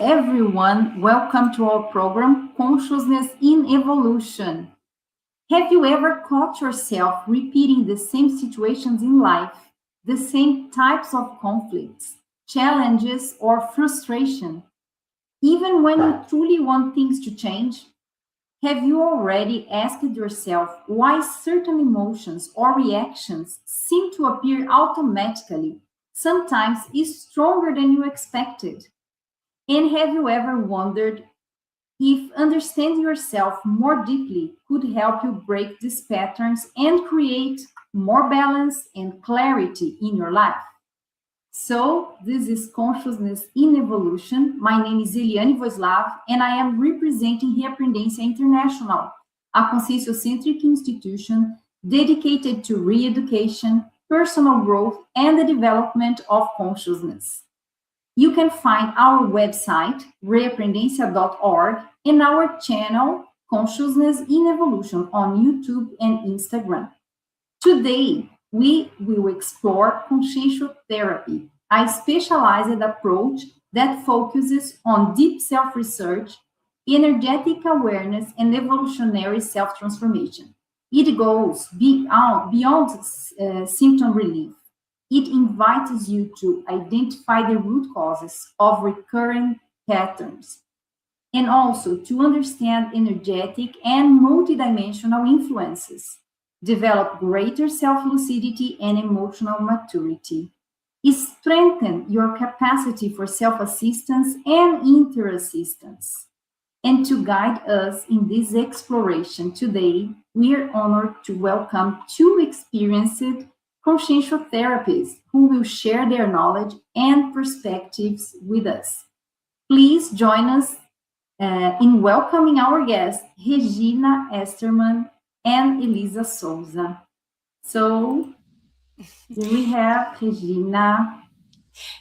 everyone, welcome to our program, Consciousness in Evolution. Have you ever caught yourself repeating the same situations in life, the same types of conflicts, challenges, or frustration, even when you truly want things to change? Have you already asked yourself why certain emotions or reactions seem to appear automatically, sometimes is stronger than you expected? And have you ever wondered if understanding yourself more deeply could help you break these patterns and create more balance and clarity in your life? So, this is Consciousness in Evolution. My name is Eliane Voslav, and I am representing Reaprendência International, a conscienciocentric institution dedicated to re-education, personal growth, and the development of consciousness. You can find our website, reaprendencia.org, and our channel, Consciousness in Evolution, on YouTube and Instagram. Today, we will explore Conscientiotherapy, a specialized approach that focuses on deep self-research, energetic awareness, and evolutionary self-transformation. It goes beyond symptom relief. It invites you to identify the root causes of recurring patterns and also to understand energetic and multidimensional influences, develop greater self-lucidity and emotional maturity, strengthen your capacity for self-assistance and interassistance. And to guide us in this exploration today, we are honored to welcome two experienced conscientiotherapists who will share their knowledge and perspectives with us. Please join us in welcoming our guests, Regina Estermann and Elisa Souza. So, here we have Regina.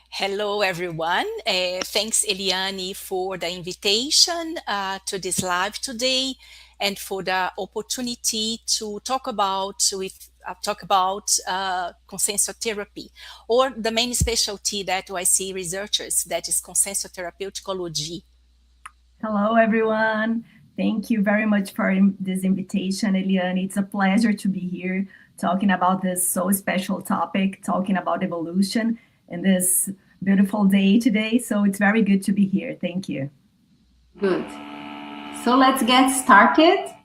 Hello, everyone. Thanks, Eliane, for the invitation to this live today and for the opportunity to talk about conscientiotherapy, or the main specialty that I see researchers, that is Conscientiotherapeuticology. Hello, everyone. Thank you very much for this invitation, Eliane. It's a pleasure to be here talking about this so special topic, talking about evolution in this beautiful day today. So it's very good to be here. Thank you. Good. So let's get started.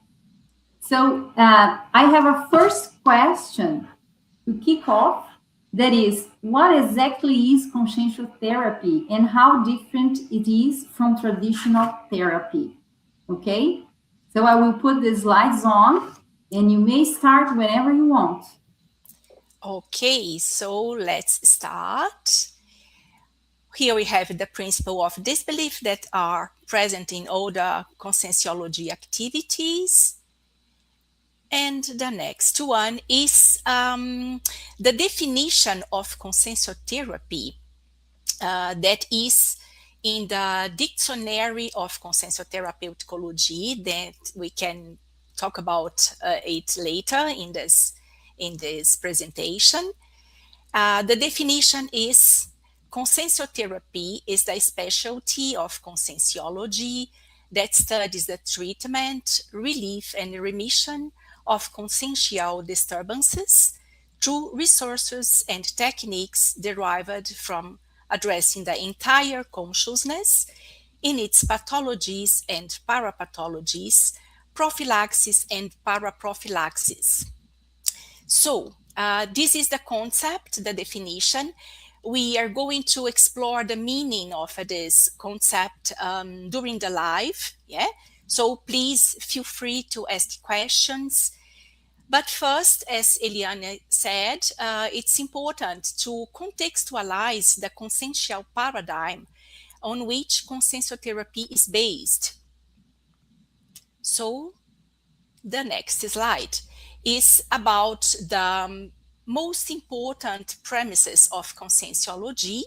So I have a first question to kick off. That is, what exactly is conscientiotherapy and how different it is from traditional therapy? Okay, so I will put the slides on and you may start whenever you want. Okay, so let's start. Here we have the principle of disbelief that are present in all the conscientiology activities. And the next one is the definition of conscientiotherapy that is in the Dictionary of Conscientiotherapeuticology, that we can talk about it later in this presentation. The definition is: conscientiotherapy is the specialty of conscientiology that studies the treatment, relief, and remission of consciential disturbances through resources and techniques derived from addressing the entire consciousness in its pathologies and parapathologies, prophylaxis and paraprophylaxis. So, this is the concept, the definition. We are going to explore the meaning of this concept during the live, yeah? So please feel free to ask questions. But first, as Eliane said, it's important to contextualize the consciential paradigm on which conscientiotherapy is based. So, the next slide is about the most important premises of conscientiology.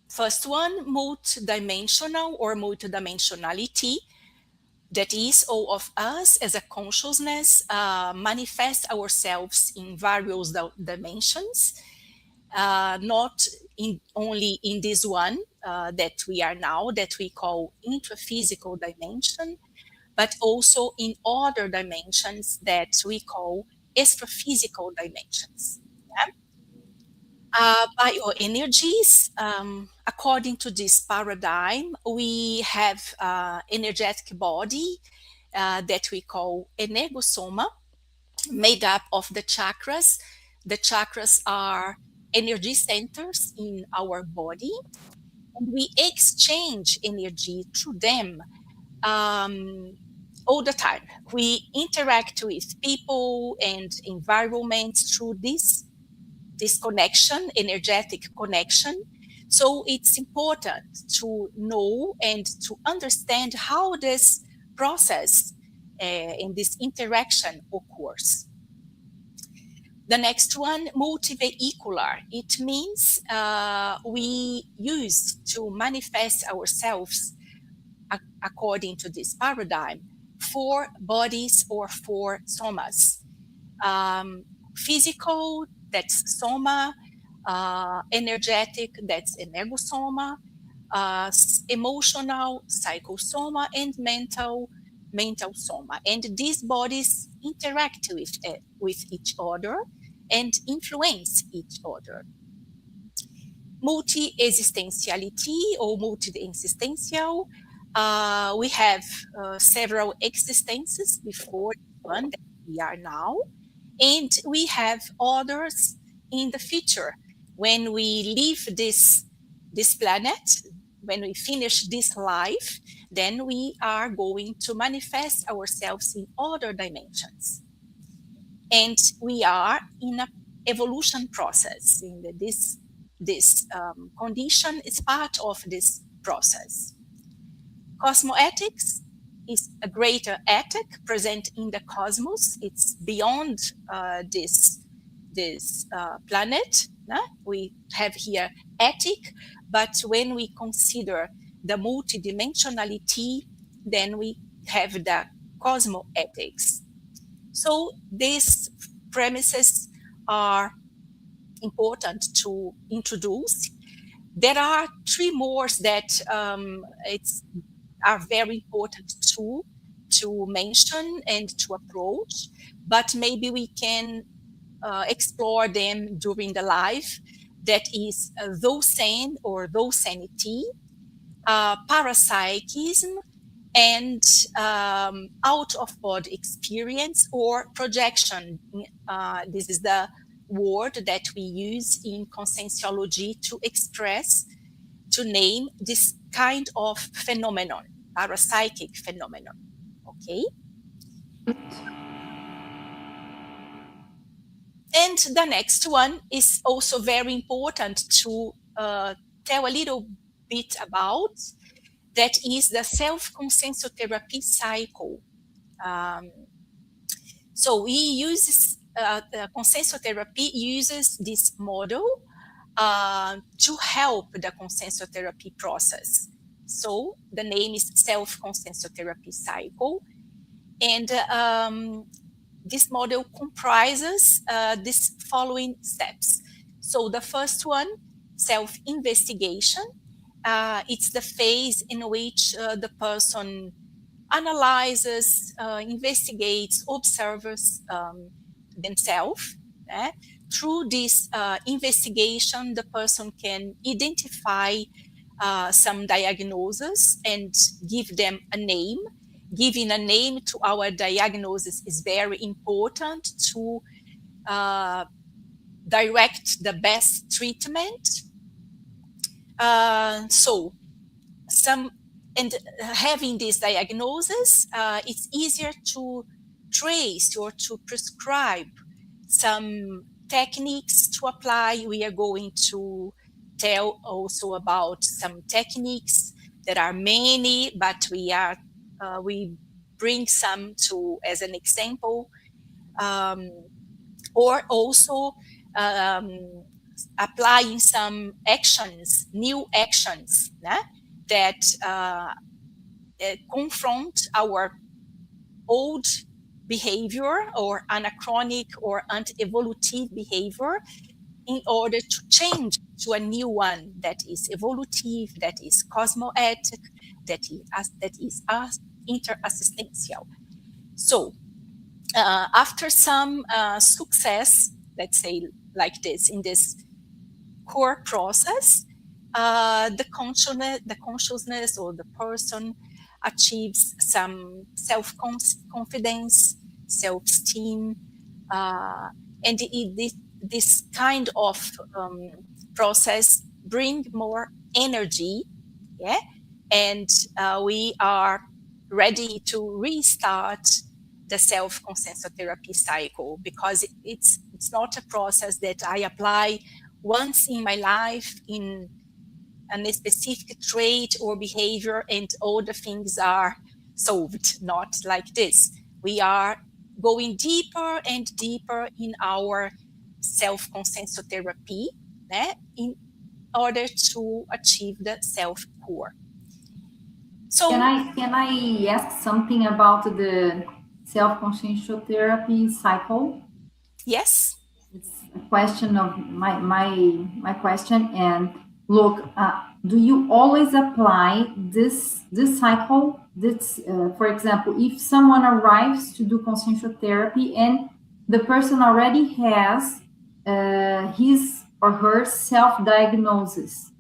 First one, multidimensional or multidimensionality. That is, all of us as a consciousness manifest ourselves in various dimensions. not only in this one that we are now, that we call intraphysical dimension, but also in other dimensions that we call extraphysical dimensions. Yeah? Bioenergies, according to this paradigm, we have energetic body that we call energosoma, made up of the chakras. The chakras are energy centers in our body, and we exchange energy through them all the time. We interact with people and environments through this connection, energetic connection. So it's important to know and to understand how this process and this interaction occurs. The next one, multivehicular. It means we use to manifest ourselves according to this paradigm 4 bodies or 4 somas. Physical, that's soma. Energetic, that's energosoma. Emotional, psychosoma, and mental soma. And these bodies interact with each other and influence each other. Multi-existentiality or multi-existential. We have several existences before the one that we are now, and we have others in the future. When we leave this planet, when we finish this life, then we are going to manifest ourselves in other dimensions. And we are in an evolution process. This condition is part of this process. Cosmoethics is a greater ethic present in the cosmos. It's beyond this planet. We have here ethic, but when we consider the multidimensionality, then we have the cosmoethics. So these premises are important to introduce. There are 3 more that are very important to mention and to approach, but maybe we can explore them during the life. That is docene or docenity, parapsychism, and out-of-body experience or projection. This is the word that we use in Conscientiology to express, to name this kind of phenomenon, parapsychic phenomenon. Okay? And the next one is also very important to tell a little bit about. That is the self-conscientiotherapy cycle. So we use conscientiotherapy uses this model to help the conscientiotherapy process. So the name is self-conscientiotherapy cycle, and this model comprises these following steps. So the first one, self-investigation. It's the phase in which the person analyzes, investigates, observes themselves. Through this investigation, the person can identify some diagnoses and give them a name. Giving a name to our diagnosis is very important to direct the best treatment. Having this diagnosis, it's easier to trace or to prescribe some techniques to apply. We are going to tell also about some techniques. There are many, but we bring some as an example, or also applying some actions, new actions that confront our old behavior or anachronic or anti-evolutive behavior in order to change to a new one that is evolutive, that is cosmoethic, that is interassistential. So after some success, let's say like this, in this core process, the consciousness or the person achieves some self-confidence, self-esteem, and this kind of process bring more energy, yeah, and we are ready to restart the self-conscientiotherapy cycle, because it's not a process that I apply once in my life in a specific trait or behavior and all the things are solved. Not like this. We are going deeper and deeper in our self-conscientiotherapy, in order to achieve the self-cure. So can I ask something about the self-conscientiotherapy cycle? yes. It's a question of my question. And look, do you always apply this cycle? This, for example, if someone arrives to do conscientiotherapy and the person already has his or her self-diagnosis,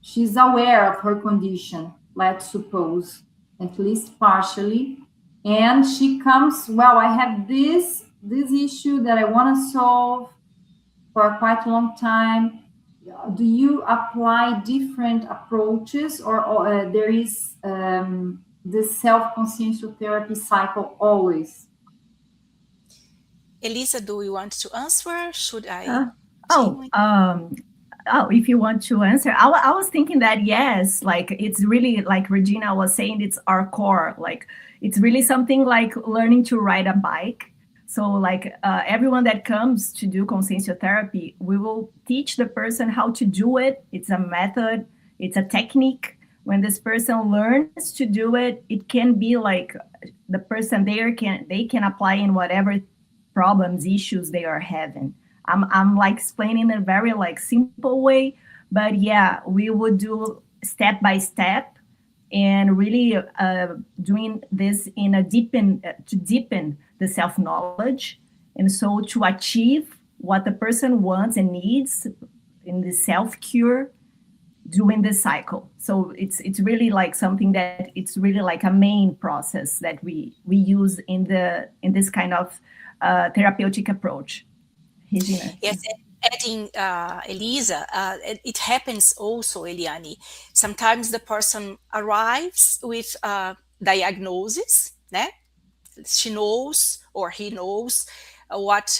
she's aware of her condition, let's suppose, at least partially, and she comes, well, I have this issue that I want to solve for quite a long time. Do you apply different approaches, or there is the self-conscientiotherapy cycle always? Elisa, do you want to answer? Should I? If you want to answer, I was thinking that yes, like it's really like Regina was saying, it's our core. Like it's really something like learning to ride a bike. So like everyone that comes to do conscientiotherapy, we will teach the person how to do it. It's a method, it's a technique. When this person learns to do it, it can be like the person there can apply in whatever problems, issues they are having. I'm like explaining in a very like simple way, but yeah, we would do step by step and really doing this in a to deepen the self-knowledge, and so to achieve what the person wants and needs in the self-cure during this cycle. So it's really like something that it's really like a main process that we use in this kind of therapeutic approach. Regina. Yes, adding Elisa, it happens also, Eliane. Sometimes the person arrives with a diagnosis, she knows or he knows what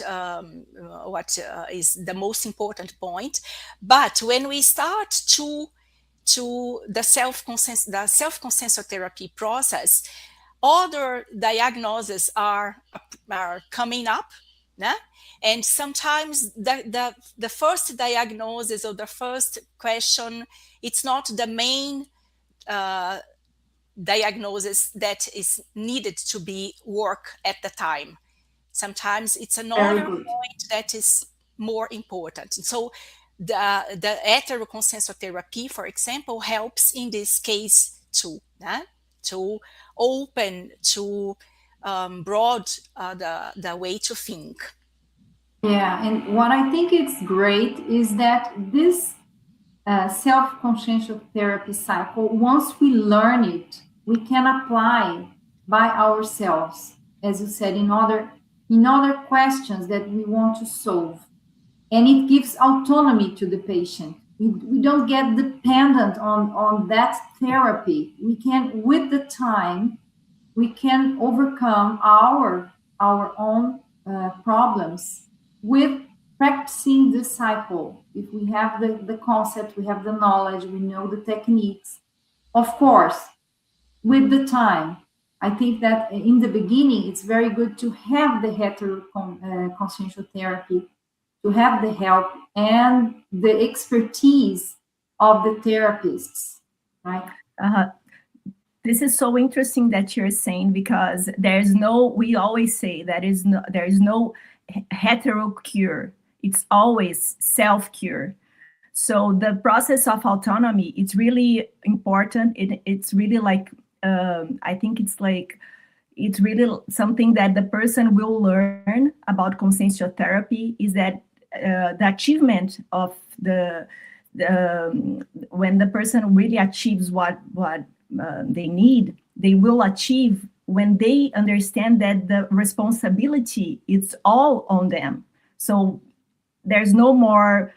is the most important point. But when we start to the self-conscientiotherapy process, other diagnoses are coming up, and sometimes the first diagnosis or the first question, it's not the main diagnosis that is needed to be work at the time. Sometimes it's another point that is more important. So the heteroconscientiotherapy, for example, helps in this case too, to open, to broad the way to think. Yeah, and what I think is great is that this self-conscientiotherapy cycle, once we learn it, we can apply by ourselves, as you said, in other questions that we want to solve. And it gives autonomy to the patient. We don't get dependent on that therapy. We can, with the time, we can overcome our own problems with practicing this cycle. If we have the concept, we have the knowledge, we know the techniques. Of course, with the time, I think that in the beginning, it's very good to have the heteroconscientiotherapy, to have the help and the expertise of the therapists, right? This is so interesting that you're saying, because we always say there is no hetero cure. it's always self-cure. So the process of autonomy, it's really important. It's really like, I think it's really something that the person will learn about conscientiotherapy, is that the achievement of when the person really achieves what they need, they will achieve when they understand that the responsibility is all on them. So there's no more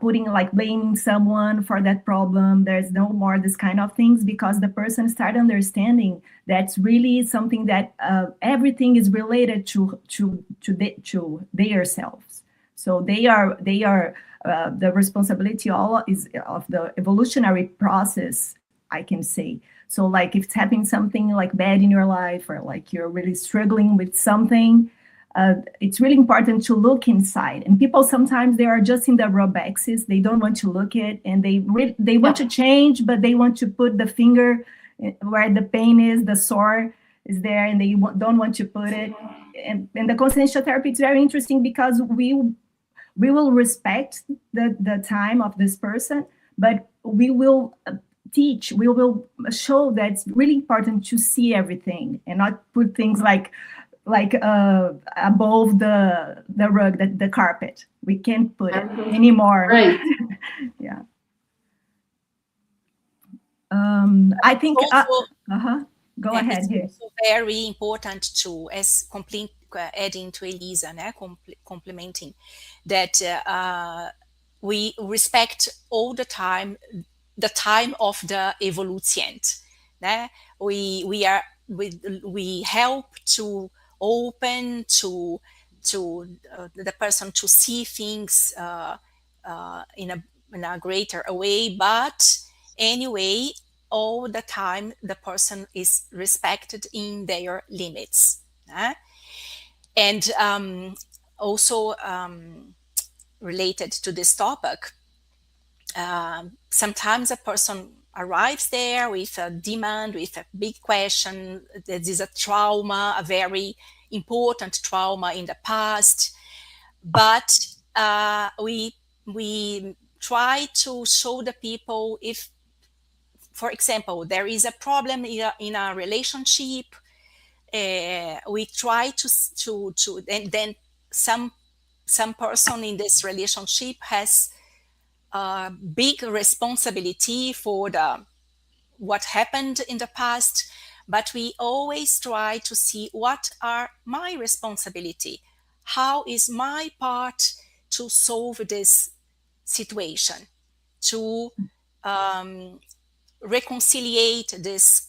blaming someone for that problem. There's no more this kind of things, because the person start understanding that's really something that everything is related to their selves. So they are the responsibility all is of the evolutionary process, I can say. So like if it's happening something like bad in your life, or like you're really struggling with something, it's really important to look inside. And people sometimes, they are just in the rub axis. They don't want to look at, and they want to change, but they want to put the finger where the pain is, the sore is there, and they don't want to put it. And the conscientiotherapy is very interesting, because we will respect the time of this person, but we will teach, we will show that it's really important to see everything and not put things like above the rug, the carpet. We can't put it anymore. Right. Yeah. I think go ahead here. It's also very important to, as adding to Elisa, complementing that we respect all the time of the evolutiant. We help to open to the person to see things in a greater way, but anyway, all the time the person is respected in their limits. And also related to this topic, sometimes a person arrives there with a demand, with a big question. There is a trauma, a very important trauma in the past, but we try to show the people, if, for example, there is a problem in a relationship, we try to and then some person in this relationship has a big responsibility for what happened in the past, but we always try to see what are my responsibility, how is my part to solve this situation, to reconciliate this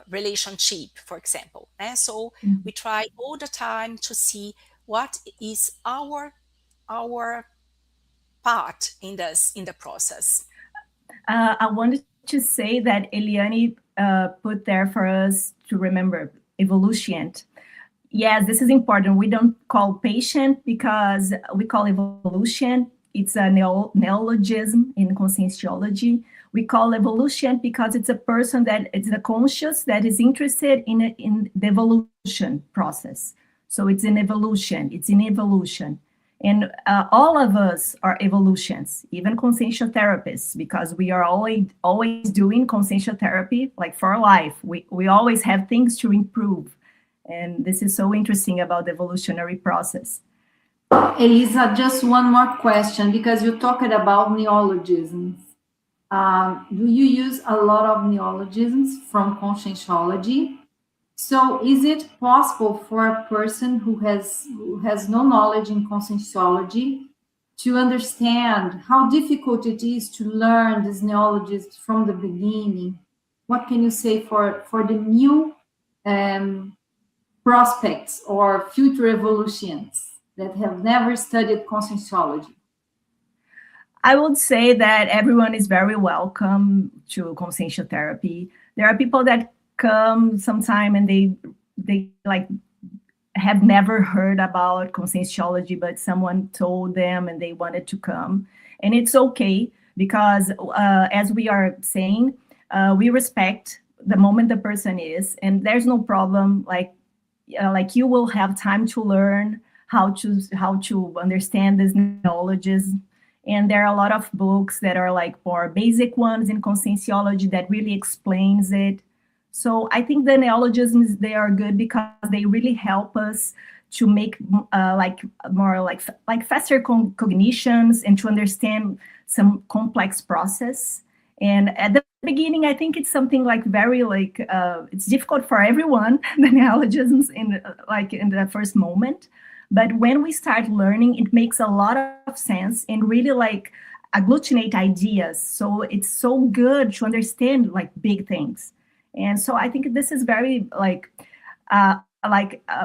relationship, for example. So we try all the time to see what is our part in the process. I wanted to say that Eliane put there for us to remember evolution. Yes, this is important. We don't call patient, because we call evolution. It's a neologism in conscientiology. We call evolution because it's a person that it's a conscious that is interested in the evolution process. So it's an evolution. It's in evolution. And all of us are evolutions, even conscientiotherapists, because we are always doing conscientiotherapy, like for life. We always have things to improve. And this is so interesting about the evolutionary process. Elisa, just one more question, because you talked about neologisms. Do you use a lot of neologisms from Conscientiology? So is it possible for a person who has no knowledge in Conscientiology to understand how difficult it is to learn these neologisms from the beginning? What can you say for the new prospects or future evolutions that have never studied Conscientiology? I would say that everyone is very welcome to conscientiotherapy. There are people that come sometime and they like have never heard about conscientiology, but someone told them and they wanted to come. And it's okay, because as we are saying, we respect the moment the person is, and there's no problem. Like you will have time to learn. how to understand these neologisms. And there are a lot of books that are like more basic ones in conscientiology that really explains it. So I think the neologisms, they are good because they really help us to make like faster cognitions and to understand some complex process. And at the beginning, I think it's something like very like it's difficult for everyone, the neologisms in the first moment. But when we start learning, it makes a lot of sense and really like agglutinate ideas. So it's so good to understand like big things. And so I think this is very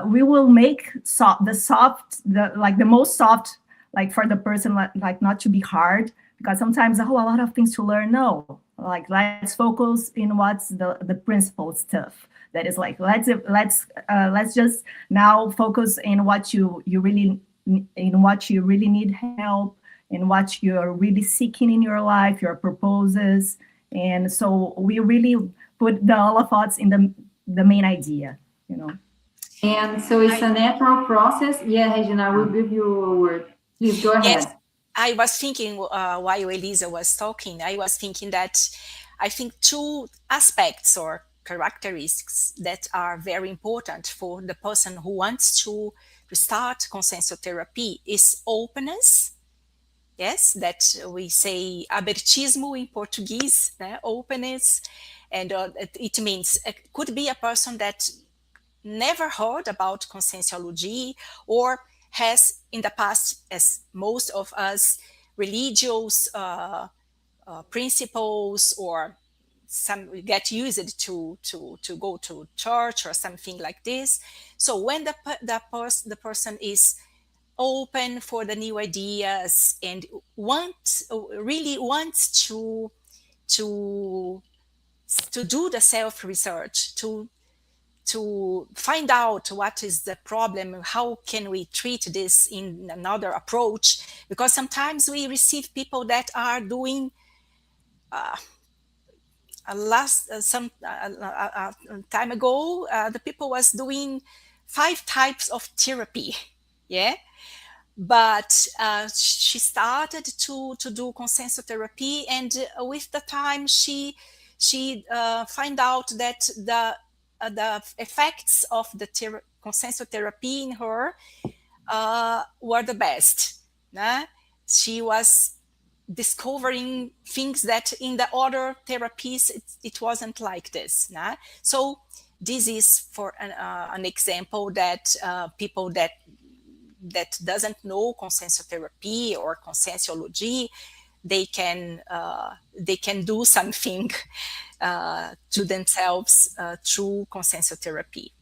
we will make the most soft, like for the person, like not to be hard, because sometimes a lot of things to learn. No, like let's focus in what's the principal stuff. That is like let's just now focus in what you really need help, in what you're really seeking in your life, your purposes. And so we really put all of thoughts in the main idea, you know. And so it's a natural process. Yeah, Regina, I will give you a word. Please go ahead. Yes, I was thinking while Elisa was talking, I was thinking that I think two aspects or characteristics that are very important for the person who wants to start conscientiotherapy is openness. Yes, that we say abertismo in Portuguese, openness. And it means it could be a person that never heard about conscientiology or has in the past, as most of us, religious principles, or some get used to go to church or something like this. So when the person is open for the new ideas and really wants to do the self-research, to find out what is the problem, how can we treat this in another approach, because sometimes we receive people that are doing some time ago, the people was doing 5 types of therapy, yeah. But she started to do conscientiotherapy, and with the time she find out that the effects of the conscientiotherapy in her were the best. She was discovering things that in the other therapies it wasn't like this. So this is for an example that people that doesn't know conscientiotherapy or conscientiology, they can do something to themselves through conscientiotherapy.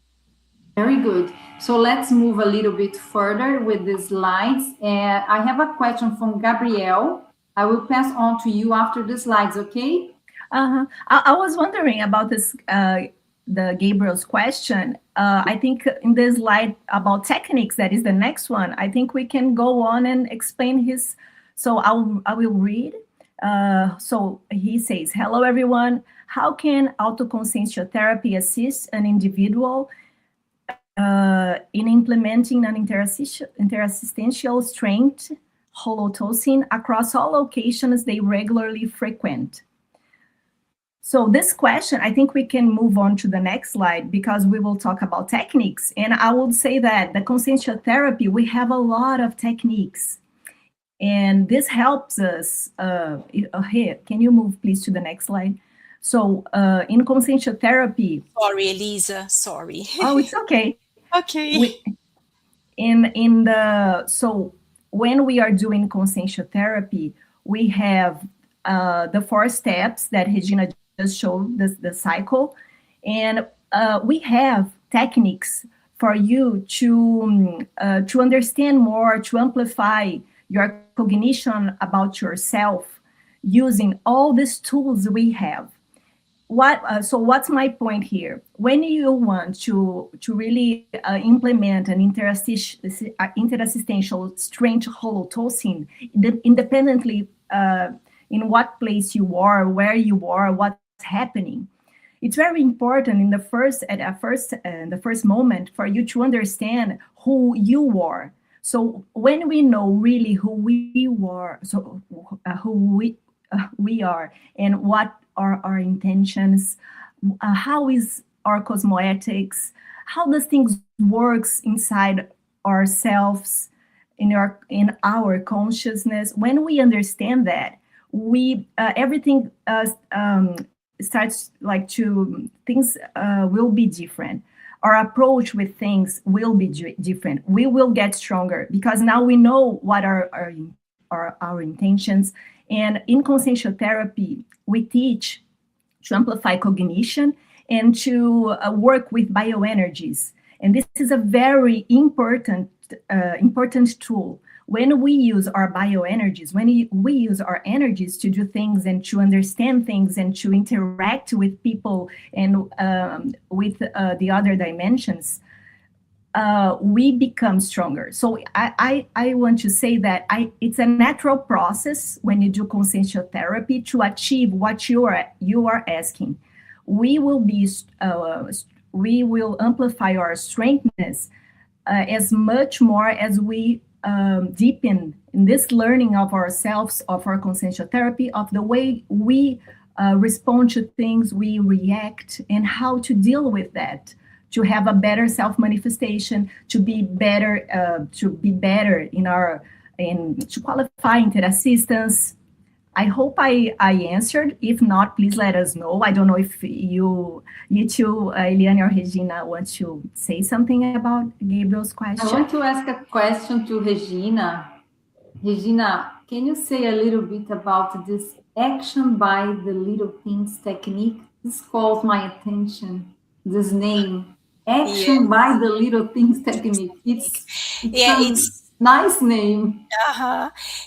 Very good. So let's move a little bit further with the slides. I have a question from Gabrielle. I will pass on to you after the slides, okay? I was wondering about this, the Gabriel's question. I think in the slide about techniques, that is the next one, I think we can go on and explain his. So I will read. So he says, hello, everyone. How can autoconscientiotherapy assist an individual in implementing an interassistential strength holotosing across all locations they regularly frequent? So this question, I think we can move on to the next slide because we will talk about techniques. And I would say that the conscientiotherapy, we have a lot of techniques. And this helps us, here, can you move please to the next slide? So in conscientiotherapy. Sorry, Elisa, sorry. Oh, it's okay. Okay. So when we are doing conscientiotherapy, we have the 4 steps that Regina just showed, the cycle. And we have techniques for you to understand more, to amplify your cognition about yourself using all these tools we have. So what's my point here? When you want to really implement an interassistential strength holotosing, independently in what place you are, where you are, what's happening, it's very important in the first moment for you to understand who you are. So when we know really who we are, we are, and what are our intentions, how is our cosmoethics, how does things works inside ourselves, in our consciousness. When we understand that, we everything starts like to things will be different. Our approach with things will be different. We will get stronger because now we know what are our intentions. And in conscientiotherapy, we teach to amplify cognition and to work with bioenergies. And this is a very important tool. When we use our bioenergies, when we use our energies to do things and to understand things and to interact with people and with the other dimensions, we become stronger. So I want to say that it's a natural process when you do conscientiotherapy to achieve what you are asking. We will amplify our strengthness as much more as we deepen in this learning of ourselves, of our conscientiotherapy, of the way we respond to things, we react, and how to deal with that, to have a better self-manifestation, to be better to qualify interassistance. I hope I answered. If not, please let us know. I don't know if you two, Eliane or Regina, want to say something about Gabriel's question. I want to ask a question to Regina. Regina, can you say a little bit about this action by the little things technique? This calls my attention, this name, action by the little things technique. It's nice name.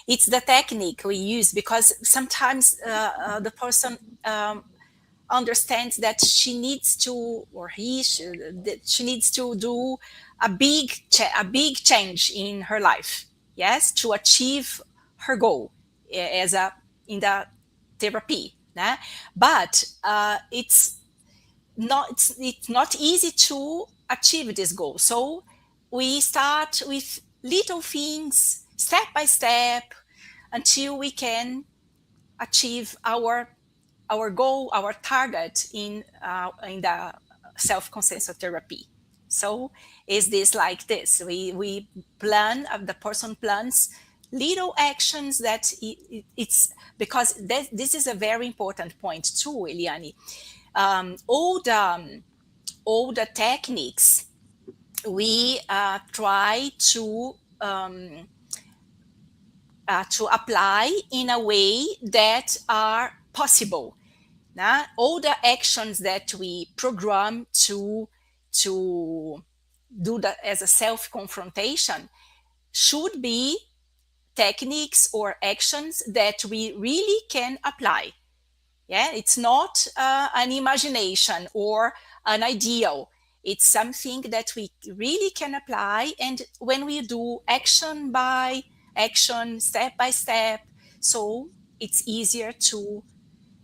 It's the technique we use because sometimes the person understands that she needs to, or she needs to do a big change in her life, yes, to achieve her goal in the therapy. Né? But it's not easy to achieve this goal. So we start with little things, step by step, until we can achieve our goal, our target in the self-conscientiotherapy. So is this like this? We plan, the person plans little actions that it's because this is a very important point too, Eliane. All the techniques we try to apply in a way that are possible. All the actions that we program to do that as a self-confrontation should be techniques or actions that we really can apply. Yeah, it's not an imagination or an ideal. It's something that we really can apply. And when we do action by action, step by step, so it's easier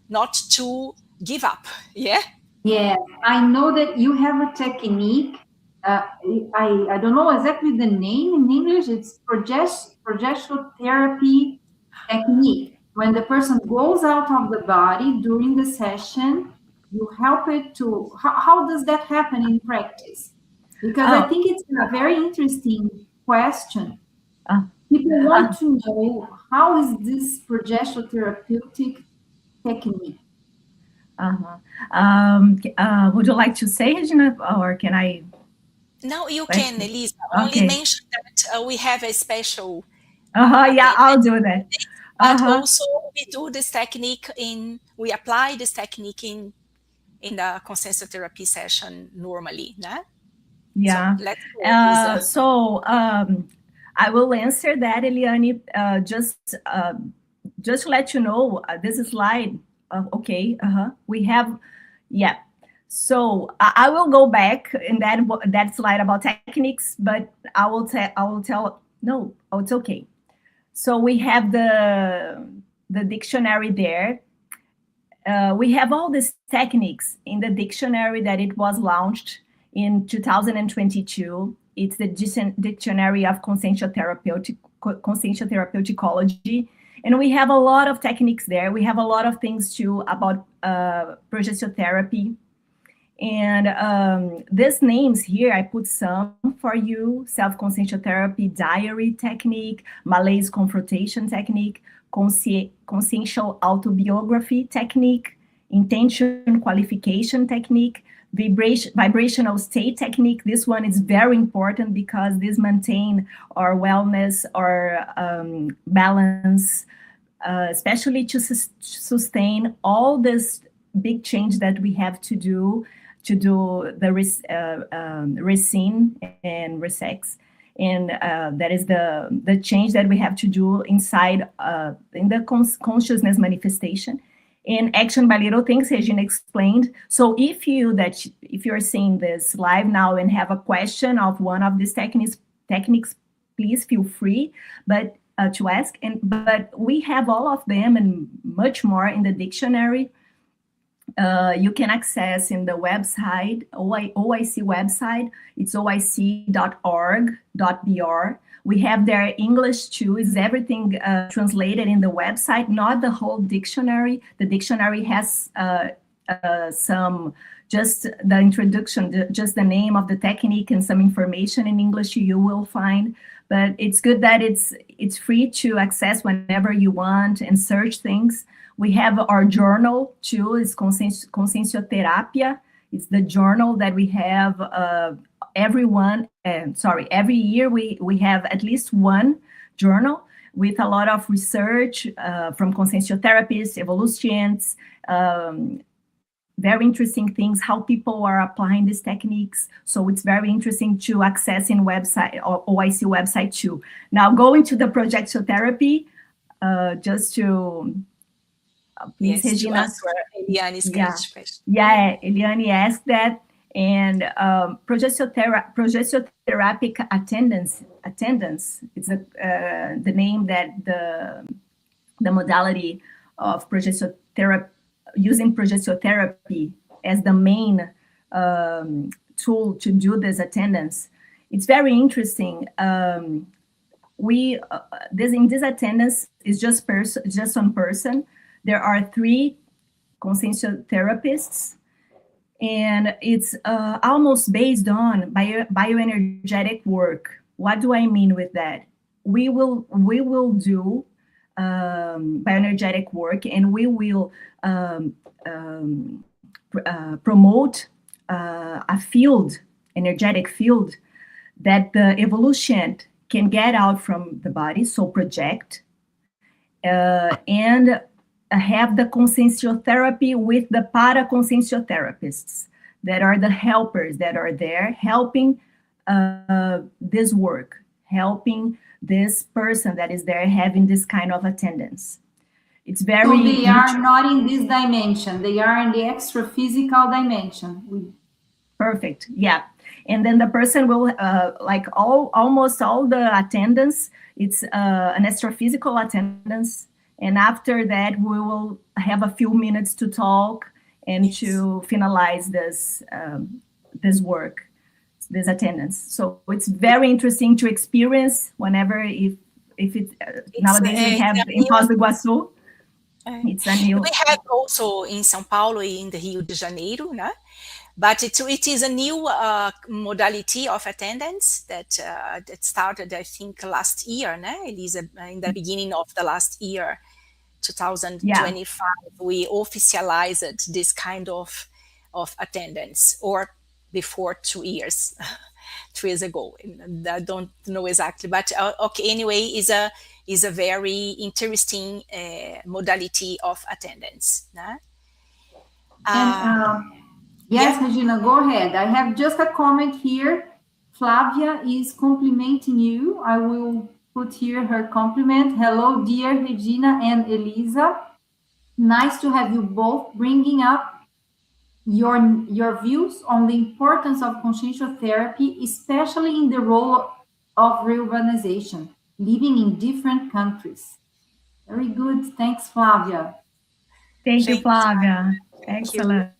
not to give up. Yeah. Yeah, I know that you have a technique. I don't know exactly the name in English. It's progesterone therapy technique. When the person goes out of the body during the session, you help it to. How does that happen in practice? Because I think it's a very interesting question. People want to know, how is this progesterone therapeutic technique? Would you like to say, Regina, or can I? No, you can, Elisa. Only mention that we have a special. Yeah, I'll do that. But also we do this technique we apply this technique in the conscientiotherapy session normally. Né? Yeah. So, I will answer that, Eliane. Just to let you know, this slide. We have, yeah. So I will go back in that slide about techniques, but I will tell. No, it's okay. So we have the dictionary there. We have all these techniques in the dictionary that it was launched in 2022. It's the Dictionary of Conscientiotherapeuticology. And we have a lot of techniques there. We have a lot of things too about progesterotherapy. And these names here, I put some for you: self-conscientiotherapy, diary technique, Malaise confrontation technique, consciential autobiography technique, intention qualification technique, vibrational state technique. This one is very important because this maintain our wellness, our balance, especially to sustain all this big change that we have to do the Racine and Resex. And that is the change that we have to do inside in the consciousness manifestation. And action by little things, Regina explained. So if you're seeing this live now and have a question of one of these techniques, please feel free to ask. But we have all of them and much more in the dictionary. You can access in the website, OIC website. It's oic.org.br. We have their English too. Is everything translated in the website, not the whole dictionary. The dictionary has some, just the introduction, just the name of the technique and some information in English you will find. But it's good that it's free to access whenever you want and search things. We have our journal too. It's Conscientiotherapy. It's the journal that we have every year we have at least one journal with a lot of research from conscientiotherapists, evolutionists, very interesting things, how people are applying these techniques. So it's very interesting to access in website or OIC website too. Now going to the projectotherapy, just to please, yes, Regina. Eliane's question. Yeah, Eliane asked that. And progesterotherapeutic attendance. It's the name that the modality of progesterotherapy, using progesterotherapy as the main tool to do this attendance. It's very interesting. In this attendance is just one person. There are 3 conscientiotherapists. And it's almost based on bioenergetic work. What do I mean with that? We will do bioenergetic work, and we will promote a field, energetic field, that the evolution can get out from the body, so project, and have the conscientiotherapy with the para-conscientiotherapists that are the helpers that are there helping this work, helping this person that is there having this kind of attendance. It's very... So they are not in this dimension. They are in the extra-physical dimension. Perfect, yeah. And then the person will, like almost all the attendance, it's an extra-physical attendance. And after that, we will have a few minutes to talk and to finalize this work, this attendance. So it's very interesting to experience whenever, if nowadays we have in Foz do Iguaçu. It's a new... We have also in São Paulo, in the Rio de Janeiro, né? But it is a new modality of attendance that started, I think, last year, né? Elisa, in the beginning of the last year, 2025, we officialized this kind of attendance, or before 2 years, 2 years ago. I don't know exactly, but okay. Anyway, is a very interesting modality of attendance. Né? Yes, yeah. Regina, go ahead. I have just a comment here. Flavia is complimenting you. I will put here her compliment. Hello, dear Regina and Elisa. Nice to have you both bringing up your views on the importance of conscientiotherapy, especially in the role of reurbanization, living in different countries. Very good. Thanks, Flavia. Thank you, Flavia. Excellent.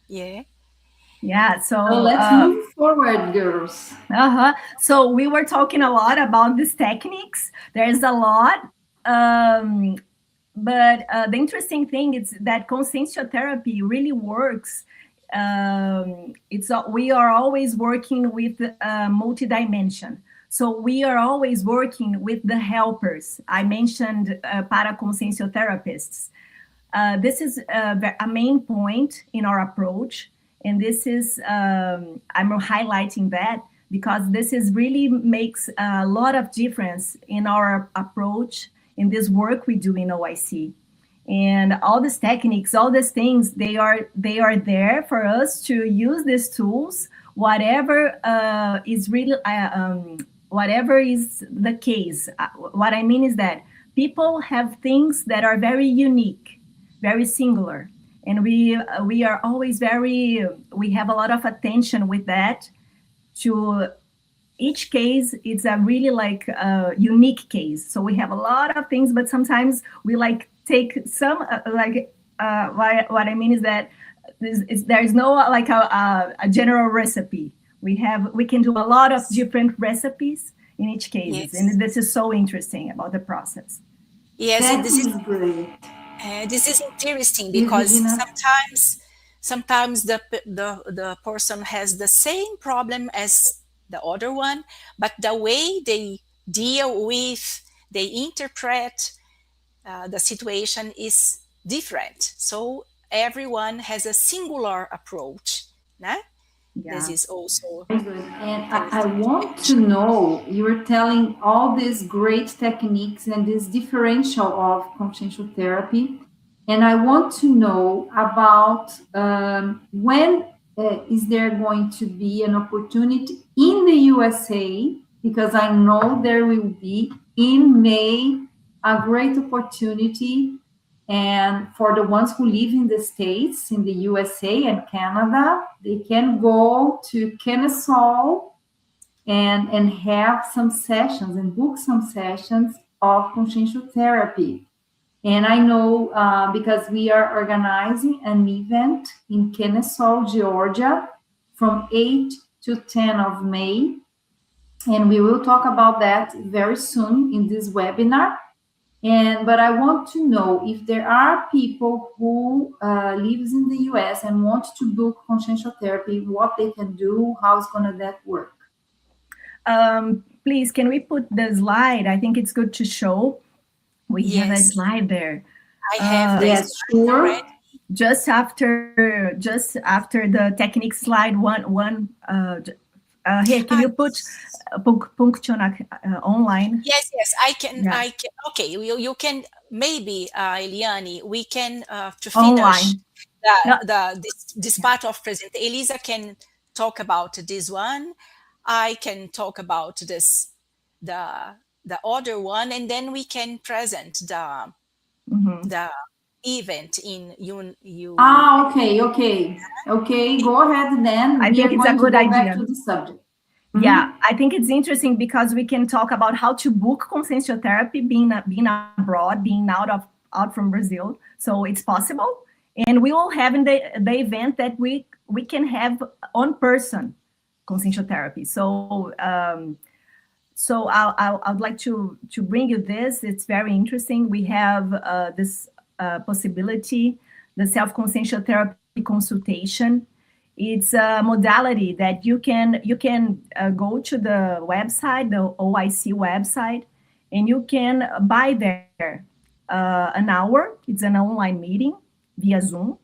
Yeah. Yeah, So let's move forward, girls. So we were talking a lot about these techniques. There's a lot. But the interesting thing is that conscientiotherapy really works. We are always working with multidimension. So we are always working with the helpers. I mentioned paraconscientiotherapists. This is a main point in our approach. And this is, I'm highlighting that because this is really makes a lot of difference in our approach in this work we do in OIC. And all these techniques, all these things, they are there for us to use these tools, whatever is really, whatever is the case. What I mean is that people have things that are very unique, very singular. And we are always we have a lot of attention with that. To each case, it's a really like a unique case. So we have a lot of things, but sometimes we like take some what I mean is that there's no like a general recipe. We can do a lot of different recipes in each case. Yes. And this is so interesting about the process. Yes, this is great. This is interesting because sometimes the person has the same problem as the other one, but the way they deal with, they interpret the situation is different. So everyone has a singular approach. Nah? Yeah. This is also very good. And I want to know, you were telling all these great techniques and this differential of conscientiotherapy, and I want to know about when is there going to be an opportunity in the USA, because I know there will be in May a great opportunity. And for the ones who live in the States, in the USA and Canada, they can go to Kennesaw and have some sessions and book some sessions of conscientiotherapy. And I know because we are organizing an event in Kennesaw, Georgia, from 8 to 10 of May. And we will talk about that very soon in this webinar. But I want to know if there are people who lives in the US and want to book conscientiotherapy, what they can do, how's gonna that work? Please, can we put the slide? I think it's good to show. We have a slide there. I have yes, sure. Just after the technique slide one. Here, can you put punction online? Yes, I can. Yeah. I can. Okay, you can maybe, Eliane. We can to finish this part of present. Elisa can talk about this one. I can talk about this the other one, and then we can present the event in you. Okay. Go ahead then. I think it's a good idea. Back to the subject. Mm-hmm. Yeah, I think it's interesting because we can talk about how to book conscientiotherapy, being abroad, being out from Brazil. So it's possible, and we will have in the event that we can have on person conscientiotherapy. So I'd like to bring you this. It's very interesting. We have this possibility, the self-conscientiotherapy consultation. It's a modality that you can go to the website, the OIC website, and you can buy there an hour. It's an online meeting via Zoom.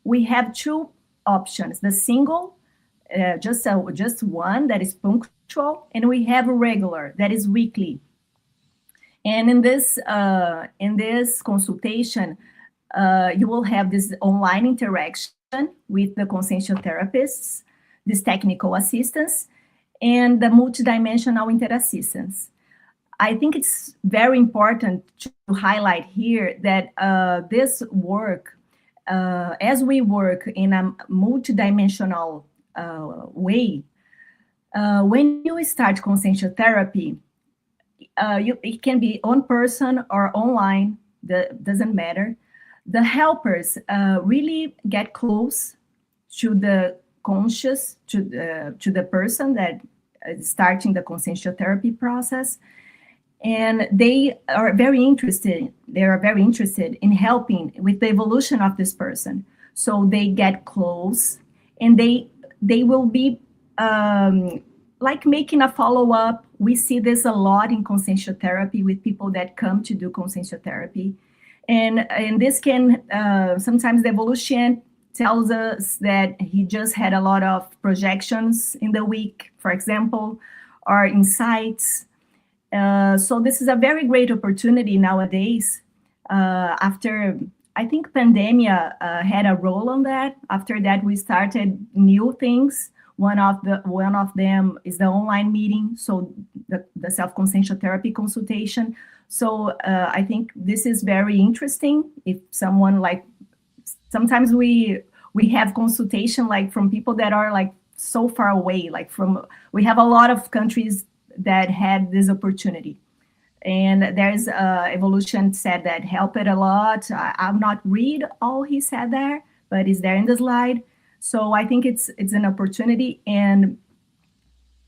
We have two options: the single, just one that is punctual, and we have a regular that is weekly. And in this consultation, you will have this online interaction with the conscientiotherapists, these technical assistants, and the multidimensional interassistants. I think it's very important to highlight here that this work, as we work in a multidimensional way, when you start conscientiotherapy, it can be on person or online, doesn't matter. The helpers really get close to the conscious to the person that is starting the conscientiotherapy process. And they are very interested in helping with the evolution of this person. So they get close, and they will be like making a follow-up. We see this a lot in conscientiotherapy with people that come to do conscientiotherapy. And this can, sometimes the evolution tells us that he just had a lot of projections in the week, for example, or insights. So this is a very great opportunity nowadays. After, I think pandemic had a role on that. After that, we started new things. One of them is the online meeting, so the self-conscientiotherapy consultation. So I think this is very interesting. If someone like, sometimes we have consultation like from people that are like so far away, like we have a lot of countries that had this opportunity. And there's Evolution said that helped it a lot. I've not read all he said there, but it's there in the slide. So I think it's an opportunity. And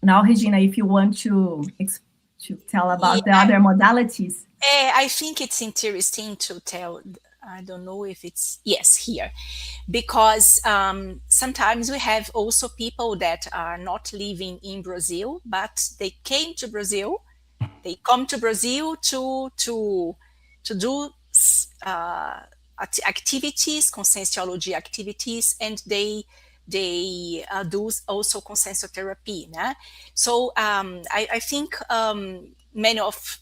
now, Regina, if you want to tell about the other modalities. I think it's interesting to tell. I don't know if it's, yes, here. Because sometimes we have also people that are not living in Brazil, but they came to Brazil. They come to Brazil to do activities, conscientiology activities, and they do also conscientiotherapy. Né? So I think many of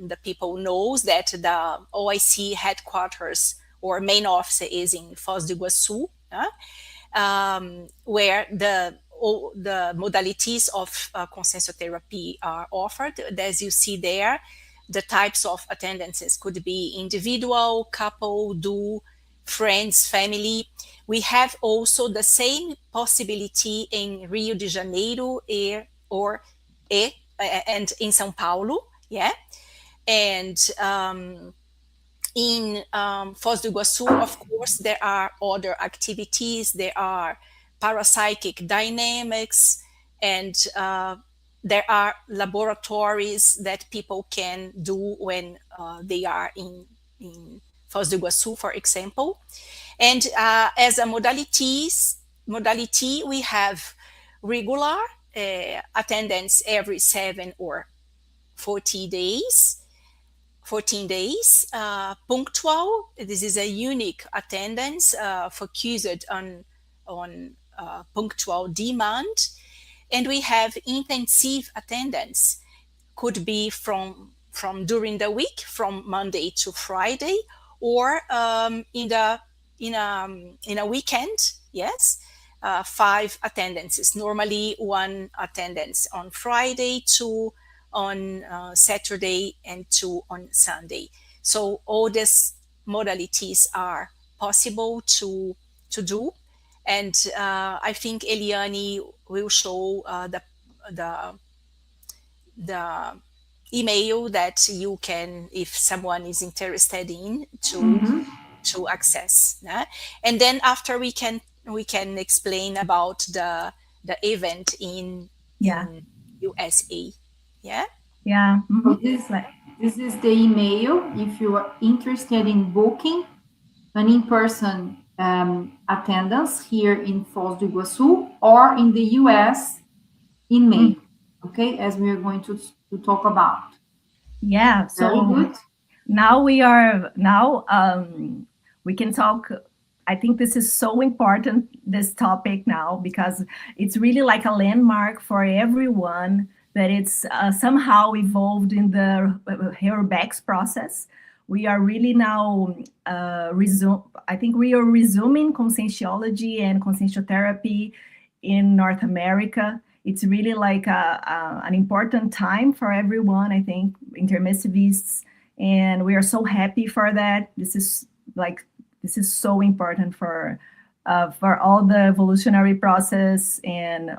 the people knows that the OIC headquarters or main office is in Foz do Iguaçu, where the modalities of conscientiotherapy are offered. As you see there, the types of attendances could be individual, couple, duo, friends, family. We have also the same possibility in Rio de Janeiro and in São Paulo, yeah. And in Foz do Iguaçu, of course, there are other activities. There are parapsychic dynamics, and there are laboratories that people can do when they are in Foz do Iguaçu, for example. And as a modality, we have regular attendance every 7 or 14 days, punctual. This is a unique attendance focused on punctual demand. And we have intensive attendance, could be from during the week, from Monday to Friday, or in a weekend, yes, 5 attendances. Normally 1 attendance on Friday, 2 on Saturday, and 2 on Sunday. So all these modalities are possible to do. And I think Eliane will show the email that you can, if someone is interested in, to access. And then after we can explain about the event in USA. Yeah. Mm-hmm. So this is the email if you are interested in booking an in-person attendance here in Foz do Iguaçu or in the US in May. Okay, as we are going to talk about. Yeah. So very good. Now we can talk. I think this is so important, this topic now, because it's really like a landmark for everyone that it's somehow evolved in the HERBEX process. We are really now I think we are resuming conscientiology and conscientiotherapy in North America. It's really like an important time for everyone, I think, intermissivists, and we are so happy for that. This is so important for all the evolutionary process, and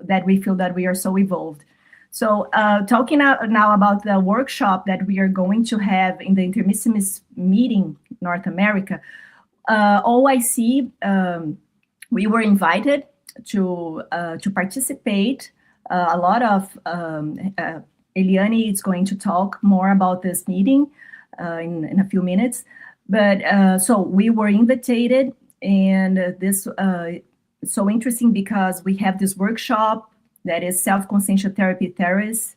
that we feel that we are so evolved. So talking now about the workshop that we are going to have in the Intermissimist meeting, North America, OIC we were invited to participate. A lot of Eliane is going to talk more about this meeting in a few minutes. But so we were invited, and this is so interesting because we have this workshop that is self-conscientiotherapy theories.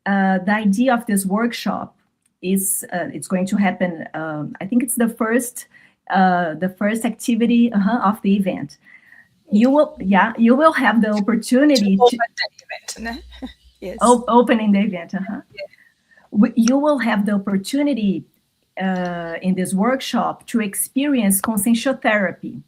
The idea of this workshop is it's going to happen. I think it's the first activity of the event. You will have the opportunity to open the event. Yes. Opening the event. Yeah. You will have the opportunity in this workshop to experience conscientiotherapy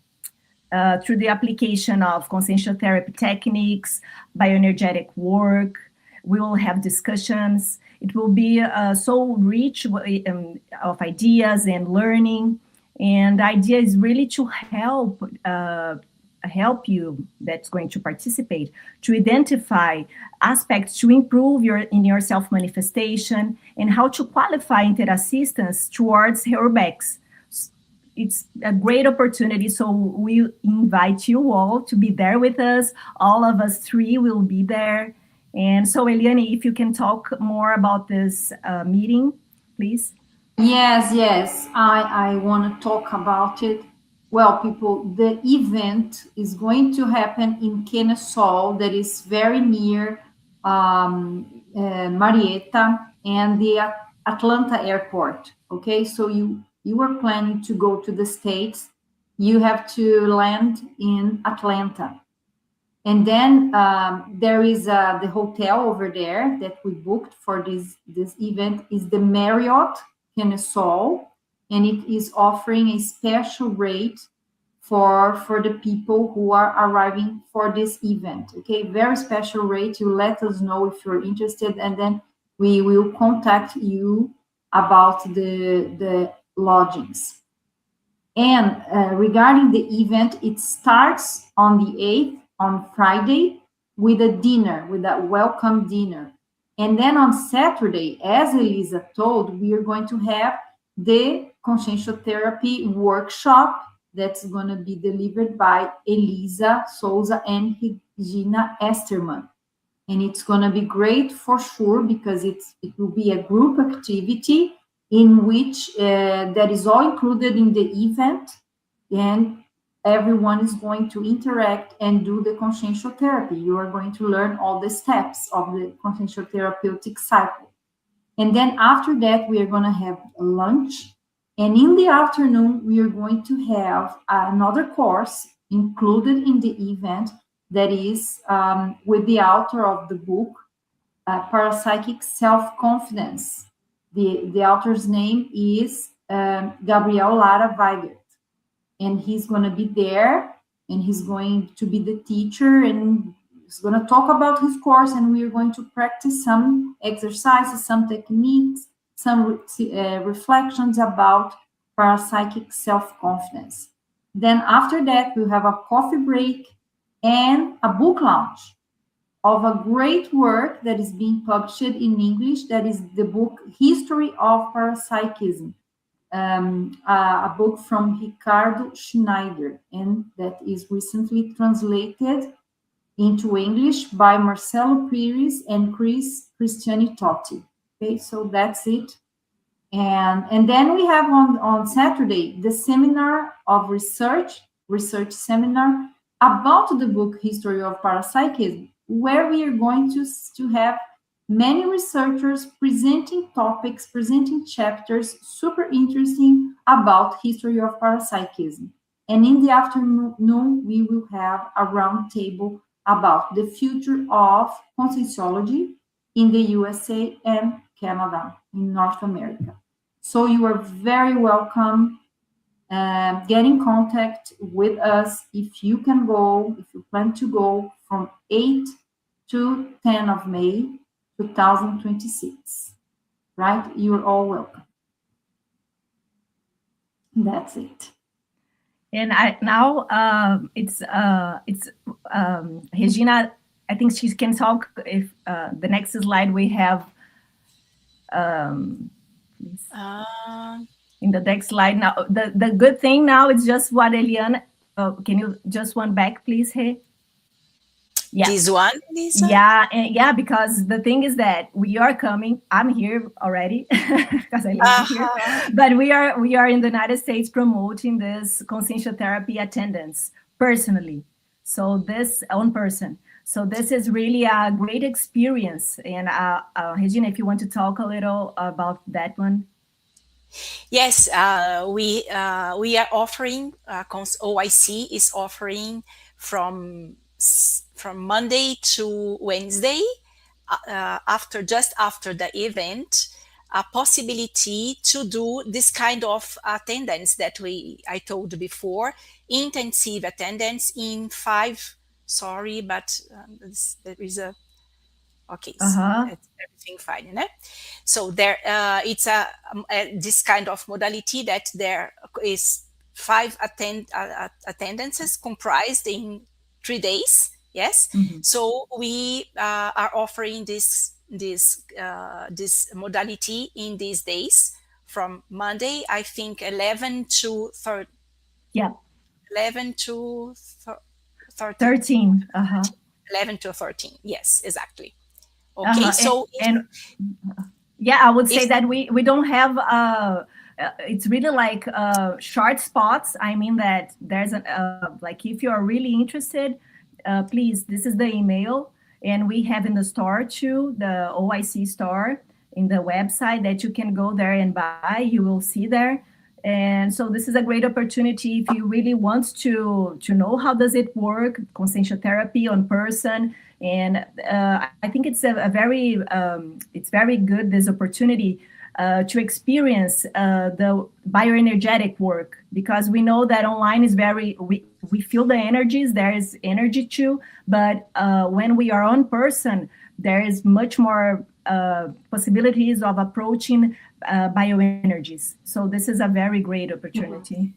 through the application of conscientiotherapy techniques, bioenergetic work. We will have discussions. It will be so rich of ideas and learning. And the idea is really to help you that's going to participate to identify aspects to improve in your self-manifestation and how to qualify interassistance towards HERBEX. It's a great opportunity, so we invite you all to be there with us. All of us three will be there. And so, Eliane, if you can talk more about this meeting, please. Yes, I want to talk about it. Well, people, the event is going to happen in Kennesaw, that is very near Marietta and the Atlanta airport. Okay, so you are planning to go to the States, you have to land in Atlanta. And then there is the hotel over there that we booked for this event is the Marriott Kennesaw, and it is offering a special rate for the people who are arriving for this event. Okay, very special rate. You let us know if you're interested, and then we will contact you about the lodgings. And regarding the event, it starts on the 8th, on Friday, with a dinner, with a welcome dinner. And then on Saturday, as Elisa told, we are going to have the conscientiotherapy workshop that's going to be delivered by Elisa Souza and Regina Estermann. And it's going to be great for sure, because it will be a group activity in which that is all included in the event, and everyone is going to interact and do the conscientiotherapy. You are going to learn all the steps of the conscientiotherapeutic cycle. And then after that, we are going to have lunch. And in the afternoon, we are going to have another course included in the event that is with the author of the book, Parapsychic Self-Confidence. The author's name is Gabriel Lara Weigert. And he's going to be there, and he's going to be the teacher, and he's going to talk about his course, and we are going to practice some exercises, some techniques, some reflections about parapsychic self-confidence. Then after that, we'll have a coffee break and a book launch of a great work that is being published in English, that is the book History of Parapsychism. A book from Ricardo Schneider, and that is recently translated into English by Marcelo Pires and Cristiani Totti. Okay, so that's it. And then we have on Saturday the seminar of research seminar about the book History of Parapsychism, where we are going to have many researchers presenting topics, presenting chapters, super interesting about history of parapsychism. And in the afternoon, we will have a round table about the future of Conscientiology in the USA and Canada, in North America. So you are very welcome. Get in contact with us if you can go, if you plan to go from 8 to 10 of May, 2026, right? You're all welcome. That's it. And it's Regina. I think she can talk. If the next slide we have, please. In the next slide now, the good thing now is just what Eliane Can you just one back, please? Hey. Yeah. This one, Lisa? Yeah, because the thing is that we are coming. I'm here already because I live here, but we are in the United States promoting this conscientiotherapy attendance personally. So this on person. So this is really a great experience. And Regina, if you want to talk a little about that one. Yes, we are offering. OIC is offering from Monday to Wednesday, after the event, a possibility to do this kind of attendance that I told before, intensive attendance in 5. Sorry, but there is a. Okay, it's everything fine, you know? So there, it's this kind of modality that there is 5 attendances comprised in 3 days. Yes. So we are offering this modality in these days from Monday, I think 11 to 13. Yeah. 11 to 13. 13. 11 to 13. Yes, exactly. Okay, so yeah, I would say that we don't have it's really like short spots. I mean that there's like if you are really interested, please, this is the email, and we have in the store too, the OIC store in the website that you can go there and buy. You will see there. And so this is a great opportunity if you really want to know how does it work, conscientiotherapy on person. And I think it's it's very good, this opportunity to experience the bioenergetic work, because we know that online is we feel the energies, there is energy too, but when we are on person, there is much more possibilities of approaching bioenergies. So this is a very great opportunity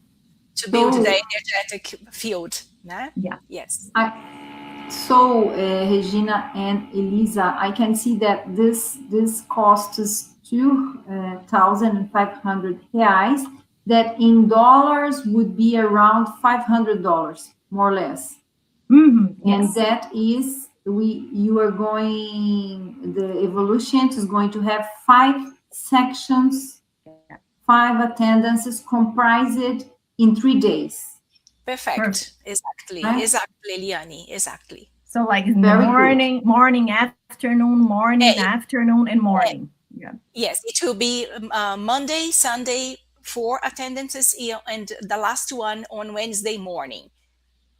to build the energetic field. No? Yeah. Yes. So, Regina and Elisa, I can see that this costs 2,500 reais. That in dollars would be around $500, more or less. Yes. And that is the evolution is going to have 5 sections, 5 attendances comprised in 3 days. Perfect. Exactly. Right? Exactly, Liani. Exactly. So like in the morning, afternoon, afternoon, and morning. Yeah. Yes, it will be Monday, Sunday, 4 attendances, and the last one on Wednesday morning.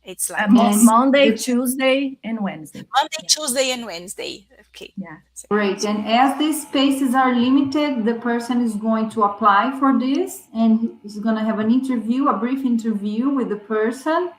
It's like Monday, Tuesday, and Wednesday. Monday, Tuesday, and Wednesday. Okay. Yeah. Great. And as the spaces are limited, the person is going to apply for this, and he's going to have a brief interview with the person,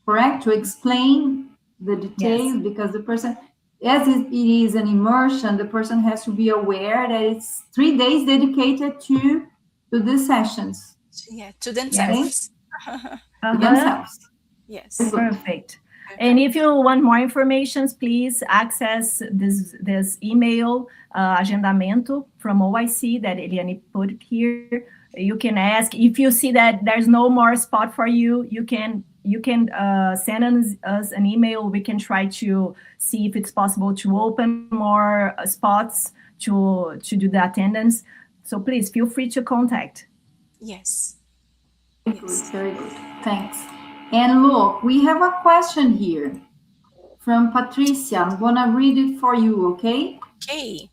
correct? To explain the details, because the person, as it is an immersion, the person has to be aware that it's 3 days dedicated to the sessions. Yeah, to themselves. To themselves. Yes. Perfect. And if you want more information, please access this email agendamento from OIC that Eliane put here. You can ask if you see that there's no more spot for you. You can send us an email. We can try to see if it's possible to open more spots to do the attendance. So please feel free to contact. Yes. Very good. Thanks. And look, we have a question here from Patricia. I'm going to read it for you, okay? Okay.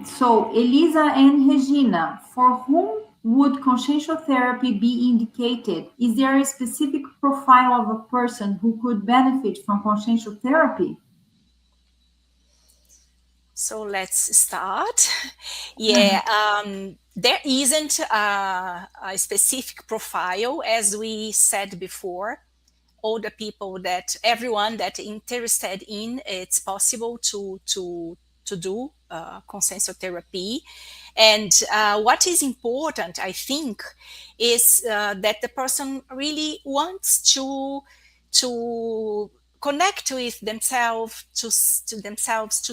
So, Elisa and Regina, for whom would conscientiotherapy be indicated? Is there a specific profile of a person who could benefit from conscientiotherapy? So let's start. Yeah, there isn't a specific profile, as we said before. All the people everyone that interested in, it's possible to do conscientiotherapy. And what is important, I think, is that the person really wants to connect with themselves, to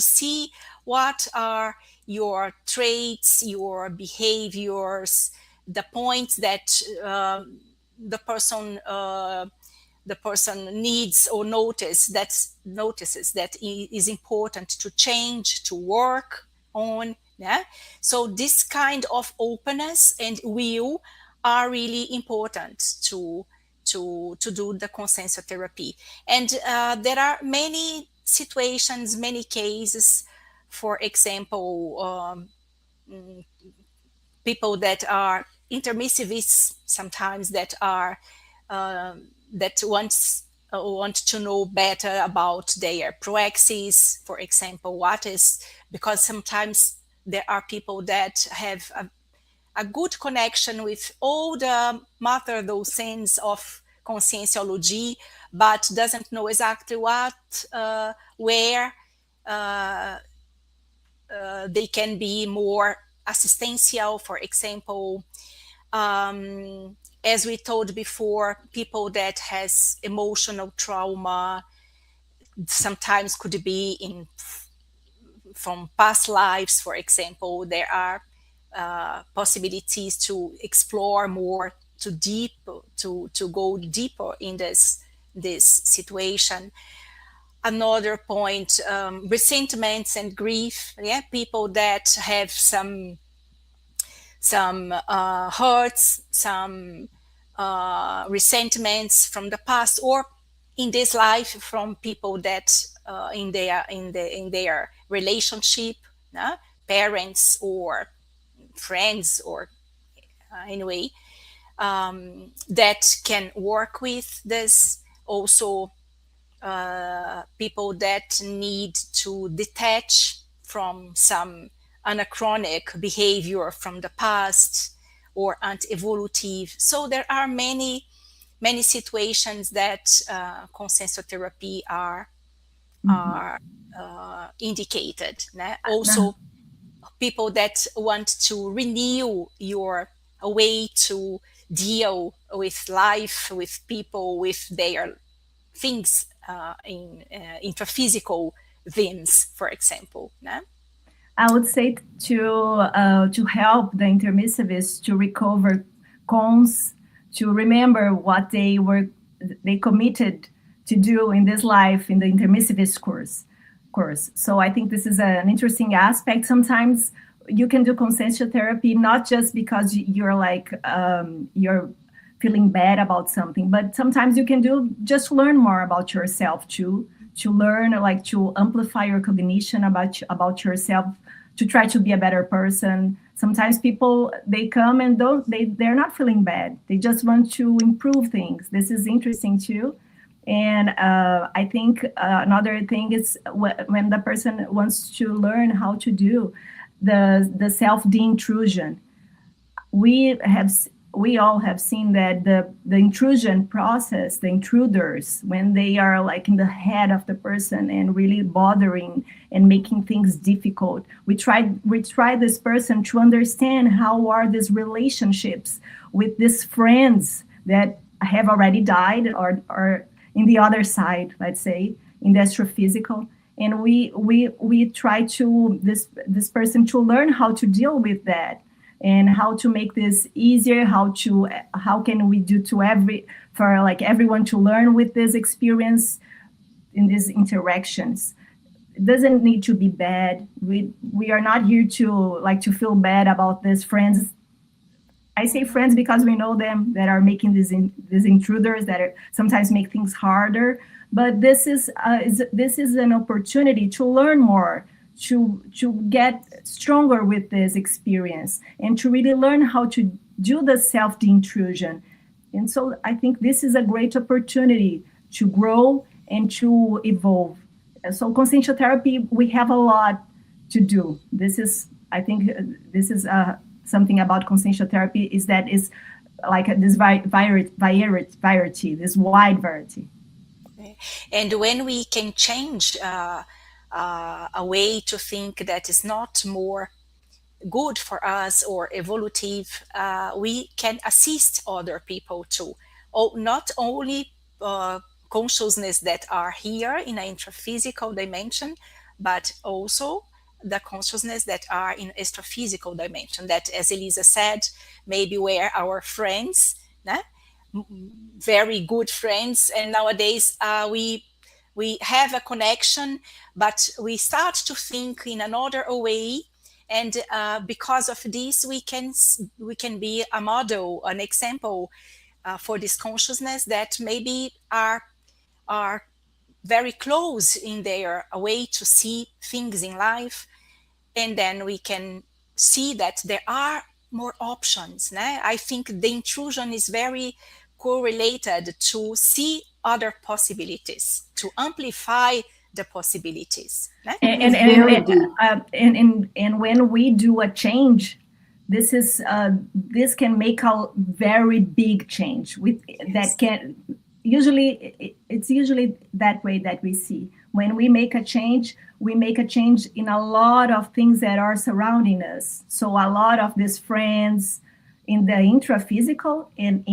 see what are your traits, your behaviors, the points that the person needs or notices that it is important to change, to work on. Yeah. So this kind of openness and will are really important to do the conscientiotherapy. And there are many situations, many cases. For example, people that are intermissivists sometimes, that are that want to know better about their praxis, for example, what is, because sometimes there are people that have a good connection with all the matter docents of Conscientiology, but doesn't know exactly what, where they can be more assistential. For example, as we told before, people that has emotional trauma sometimes could be from past lives. For example, there are possibilities to explore more, to go deeper in this situation. Another point, resentments and grief. Yeah, people that have some hurts, some resentments from the past, or in this life from people that in their relationship, parents or friends, or anyway, that can work with this. Also, people that need to detach from some anachronic behavior from the past or anti-evolutive. So there are many situations that conscientiotherapy are indicated. Also, people that want to renew your way to deal with life, with people, with their things in intraphysical themes, for example. I would say to help the intermissivists to recover cons, to remember what they committed to do in this life in the intermissivist course. So I think this is an interesting aspect. Sometimes you can do conscientiotherapy not just because you're like you're feeling bad about something, but sometimes you can do just learn more about yourself too, to learn, like to amplify your cognition about yourself, to try to be a better person. Sometimes people, they come and they're not feeling bad. They just want to improve things. This is interesting too. And I think another thing is when the person wants to learn how to do the self-de-intrusion. We all have seen that the intrusion process, the intruders, when they are like in the head of the person and really bothering and making things difficult, we try this person to understand how are these relationships with these friends that have already died or in the other side, let's say, in the astrophysical. And we try to this person to learn how to deal with that and how to make this easier, how can we do for like everyone to learn with this experience in these interactions. It doesn't need to be bad. We are not here to feel bad about these friends. I say friends because we know them that are making these intruders that sometimes make things harder. But this is an opportunity to learn more, to get stronger with this experience, and to really learn how to do the self-de-intrusion. And so I think this is a great opportunity to grow and to evolve. So conscientiotherapy, we have a lot to do. I think this is something about conscientiotherapy is that is like this variety, this wide variety. And when we can change a way to think that is not more good for us or evolutive, we can assist other people too. Not only consciousness that are here in an intraphysical dimension, but also the consciousness that are in astrophysical dimension, that, as Elisa said, maybe were our friends, very good friends, and nowadays we have a connection, but we start to think in another way, and because of this we can be a model, an example for this consciousness that maybe are very close in their way to see things in life, and then we can see that there are more options. Né? I think the intrusion is very correlated to see other possibilities, to amplify the possibilities. Né? And when we do a change, this can make a very big change. That can it's usually that way that we see. When we make a change, we make a change in a lot of things that are surrounding us. So a lot of these friends in the intraphysical and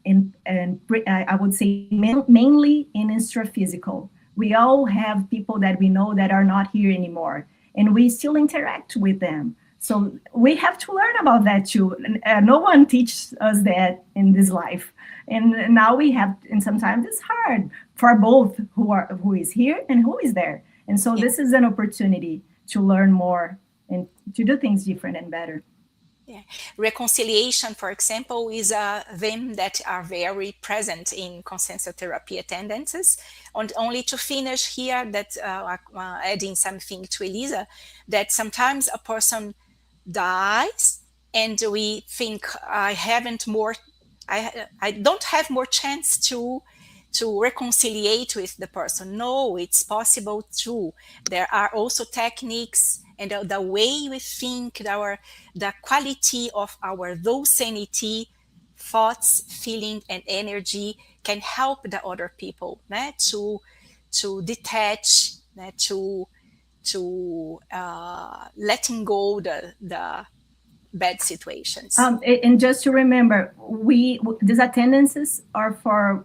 I would say mainly in extraphysical. We all have people that we know that are not here anymore, and we still interact with them. So we have to learn about that too. No one teaches us that in this life. And now we have, and sometimes it's hard for both who is here and who is there. And so this is an opportunity to learn more and to do things different and better. Yeah. Reconciliation, for example, is a theme that are very present in conscientiotherapy attendances. And only to finish here, that adding something to Elisa, that sometimes a person dies and we think I don't have more chance to reconciliate with the person. No, it's possible too. There are also techniques, and the way we think, the quality of our docenity, thoughts, feeling, and energy can help the other people to detach, to letting go the bad situations. And just to remember, these attendances are for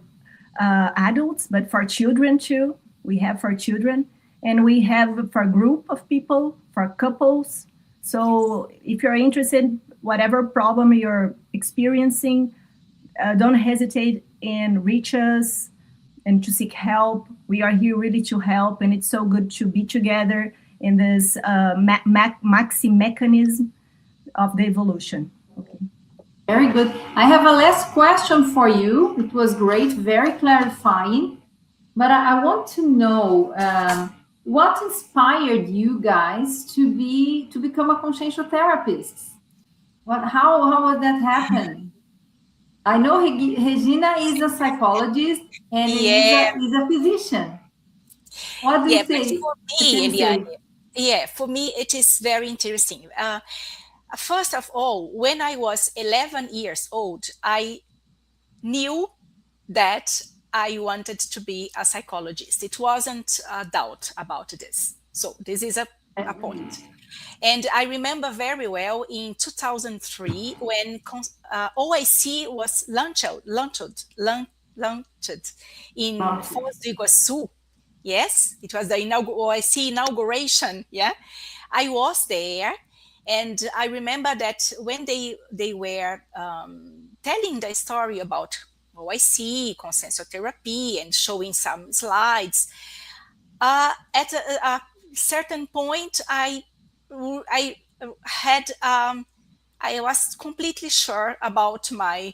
adults, but for children too. We have for children, and we have for a group of people, for couples. So if you're interested, whatever problem you're experiencing, don't hesitate and reach us and to seek help. We are here really to help, and it's so good to be together in this maxi mechanism of the evolution. Okay. Very good. I have a last question for you. It was great, very clarifying. But I want to know what inspired you guys to become a conscientiotherapist? How would that happen? I know Regina is a psychologist and Elisa is a physician. What do you say? For me, for me, it is very interesting. First of all, when I was 11 years old, I knew that I wanted to be a psychologist. It wasn't a doubt about this. So this is a point. And I remember very well in 2003 when OIC was launched in Foz do Iguaçu. Yes, it was the OIC inauguration. Yeah, I was there. And I remember that when they were telling the story about OIC, conscientiotherapy, and showing some slides, at a certain point, I was completely sure about my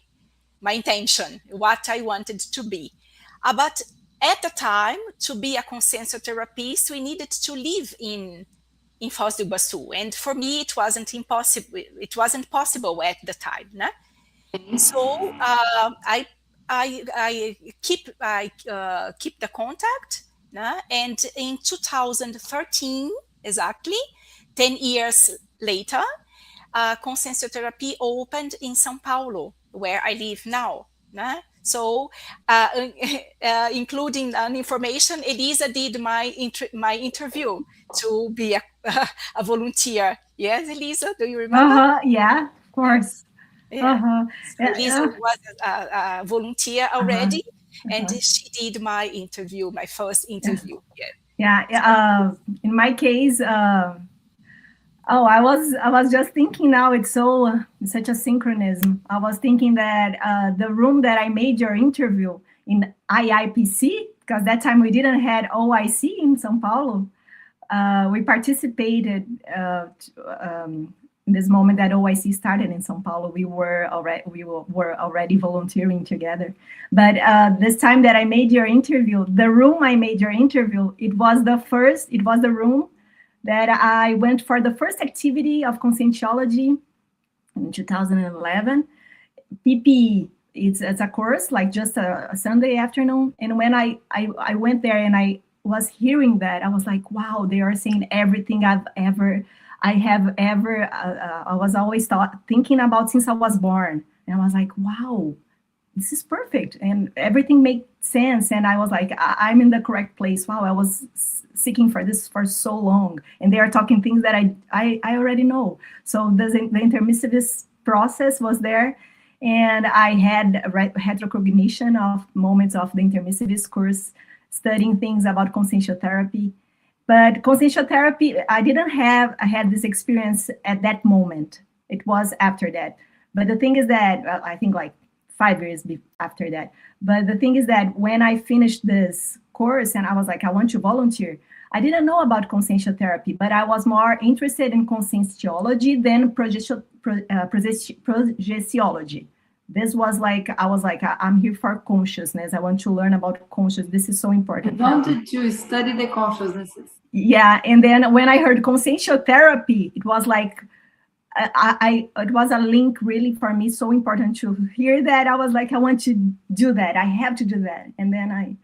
intention, what I wanted to be. But at the time, to be a conscientiotherapist, we needed to live in Foz do Iguaçu, and for me it wasn't impossible. It wasn't possible at the time. Né? So I keep the contact, né? And in 2013, exactly 10 years later, Conscientiotherapy opened in São Paulo, where I live now. Né? So, including information, Elisa did my interview to be a volunteer. Yes, Elisa, do you remember? Yeah, of course. Yeah. So Elisa was a volunteer already, and she did my interview, my first interview. Yeah. In my case, Oh, I was just thinking now, it's such a synchronism. I was thinking that the room that I made your interview in IIPC, because that time we didn't had OIC in São Paulo. We participated in this moment that OIC started in São Paulo. We were already volunteering together. But this time that I made your interview, the room I made your interview, it was the room that I went for the first activity of Conscientiology in 2011. PPE, it's a course, like just a Sunday afternoon. And when I went there and I was hearing that, I was like, wow, they are saying everything I was always thinking about since I was born. And I was like, wow, this is perfect. And everything made sense. And I was like, I'm in the correct place. Wow, I was seeking for this for so long. And they are talking things that I already know. So the intermissivist process was there. And I had retrocognition of moments of the intermissivist course, studying things about conscientiotherapy. But conscientiotherapy, I had this experience at that moment. It was after that. But the thing is that, I think like 5 years after that. But the thing is that when I finished this course and I was like, I want to volunteer, I didn't know about conscientiotherapy, but I was more interested in conscientiology than projeciology. This was like, I was like, I'm here for consciousness. I want to learn about consciousness. This is so important. I wanted to study the consciousnesses. Yeah, and then when I heard conscientiotherapy, it was like, it was a link really for me, so important to hear that. I was like, I want to do that. I have to do that. And then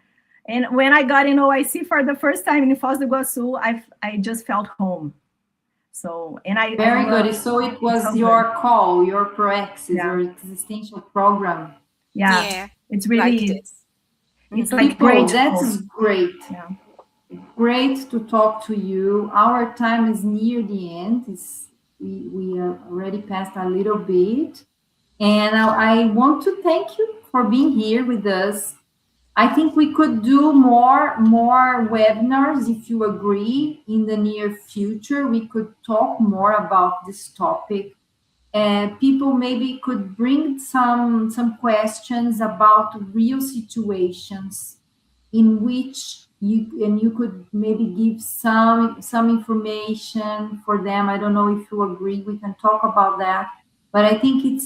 when I got in OIC for the first time in Foz do Iguaçu, I just felt home. So, very good. So it was your call, your praxis, your existential program. Yeah. It's really, it's like great. That's great. Yeah. Great to talk to you. Our time is near the end. We are already passed a little bit. And I want to thank you for being here with us. I think we could do more webinars, if you agree, in the near future. We could talk more about this topic. And people maybe could bring some questions about real situations in which you could maybe give some information for them. I don't know if you agree, we can talk about that. But I think it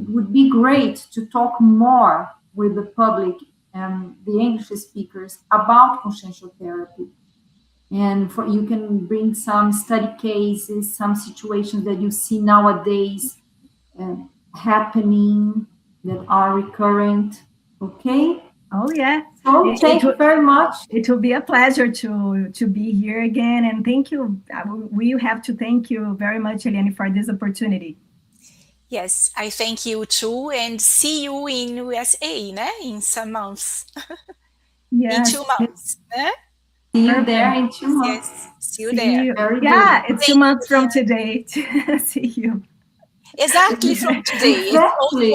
would be great to talk more with the public and the English speakers about conscientiotherapy. And you can bring some study cases, some situations that you see nowadays happening that are recurrent. Okay? Oh, yeah. So thank you very much. It will be a pleasure to be here again. And thank you. We have to thank you very much, Eliane, for this opportunity. Yes, I thank you too, and see you in USA, in some months. Yes. In 2 months. See you there in 2 months. Yes, see you there. Very good. It's 2 months from you. Today. See you. Exactly from today. Exactly.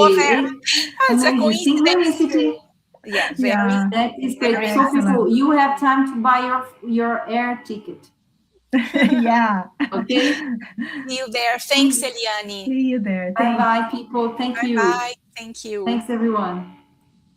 It's a coincidence. Yeah, very. That is great. So people, you have time to buy your air ticket. Yeah. Okay. See you there. Thanks, Eliane. See you there. Bye-bye, people. Thank you. Bye. Thank you. Thanks, everyone.